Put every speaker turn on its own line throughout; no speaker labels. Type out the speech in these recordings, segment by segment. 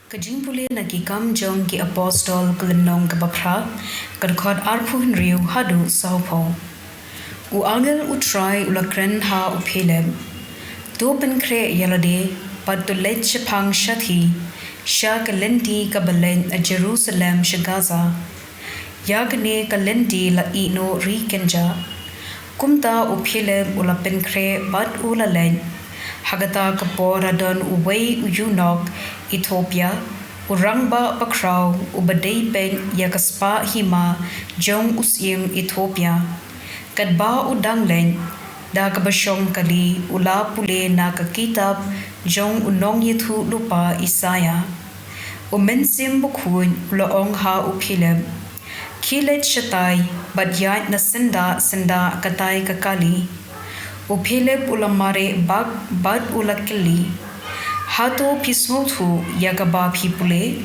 Jingpule na kam jong ki apostol kelenong kebapra kadkot arpuhin riu hadu saupo. U angel utrai ulakren ha uphelem. To penkre yalade pad to let shapang shathi sha kalenti kabalen a Jerusalem shagaza. Yagne kalenti la ino rikenja. Kumta uphelem ula penkre bad ulalen. Hagata kapora don uway uyunok Ethiopia urangba bakraw ubadey pen yakaspa hima jong usyeng Ethiopia kadba udanglen da kabasyong kali ula pule na kakitab jong unong yithu lupa Isaya umensim bukun ulaong ha upilem kilet shatay badyat na senda katay kakali upilep ulamare bad ulakili hato pismothu yagaba pipule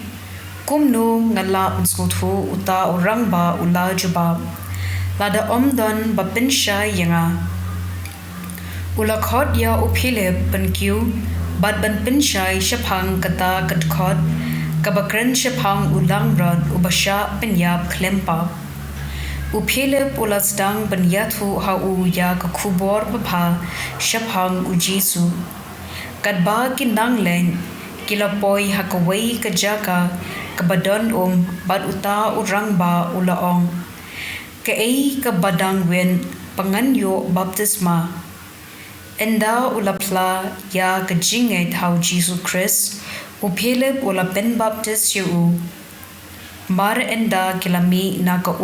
kumno ngala unsmothu uta urangba ula jubab lada omdon bapinsha yanga ulakhot ya upilep penkyu bad ban pinshai shapang kata katkhot kabakren shapang ulang rod ubasha penyap klempa upilep ulasdang banyathu hau ya kakubor bapa shapang ujisu kadba kinanglen kilapoi hakaway kajaka kabadon bad uta urangba ulaong kaay kabadang wen panganyo baptisma enda ulapla ya kajinget hau Jesus Christ upilep ulapen baptis yu mar enda kilami naka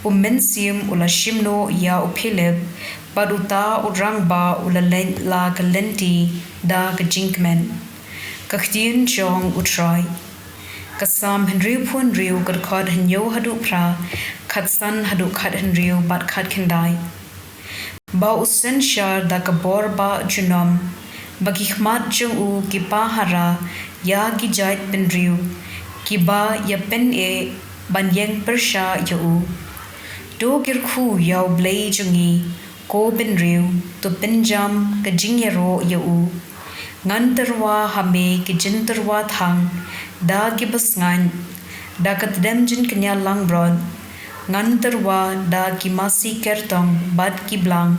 umensim ula shimno ya upilep paduta urangba ulalen la kalenti da kajinkmen ktien jong utrai kasam henriu pun riu kadkod henyo hadu pra katsan hadu khat henriu bat khat kendai ba usen shar da kabor ba junom bagikhmat jong u kipahara ya gijait penriu kiba ya pen e banyeng persha yu do girkhu yaw Blei jungi ko benriu to penjam kajingyero yu nganterwa hame kijinterwa thang da gibasngan da katdem jin kenya langbron nganterwa da kimasi kertong bad kiblang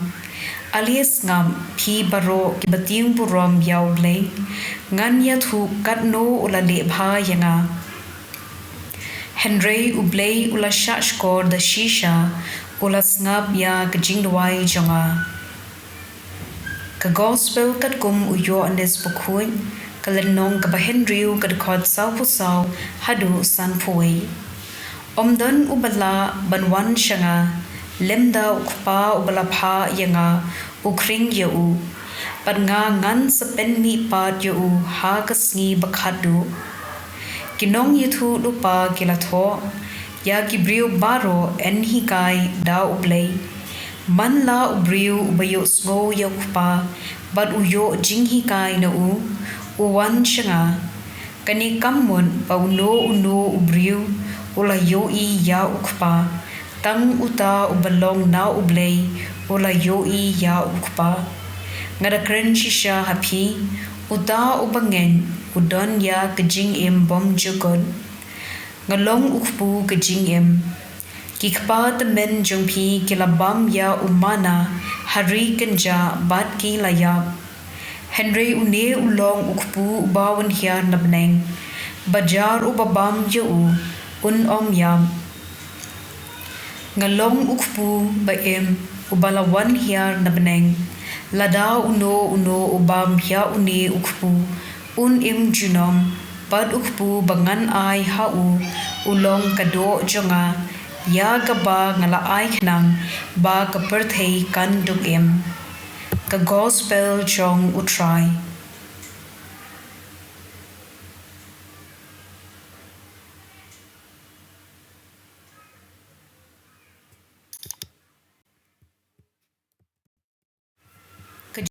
alias ngam phi baro kibating burom yaw Blei ngan yathu katno ulale bha yanga Henry Blei ula shashkor da shisha ula snap ya kajingdwai jonga. Ka gospel kat kum uyo anes bukuin kalenong kaba Henryu kadkot saw pusaw hadu san puway. Omdon ubala banwan shanga lemda ukpa ubala pa yanga ukring yu pad nga ngan sa penmi pad yu ha kasngi bakhadu. Kinong yithu lupa kilatho ya kibriu baro enhikai da ublei man la ubriu ubayo smo yakpa bad uyo jinghikai na uwan shanga kani kammun pauno uno ubriu ula yo I ya ukpa tang uta ubalong na ublei ula yo I ya ukpa ngadakren shisha hapi uta ubangen udon ya kajing bom jugon ngalong ukpu kajing kikpa temen jongpi kilabam ya umana hari kenja bat ki layap Henry une ulong ukpu ubawan hiya nabneng bajar ubabam yu om yam ngalong ukpu baem ubalawan hiya nabneng lada uno ubam hiya une ukpu junom pad ukpu bangan ay hau ulong kado jonga ya gaba ngala ay khnang ba kaperthei kan dugem ka gospel jong utrai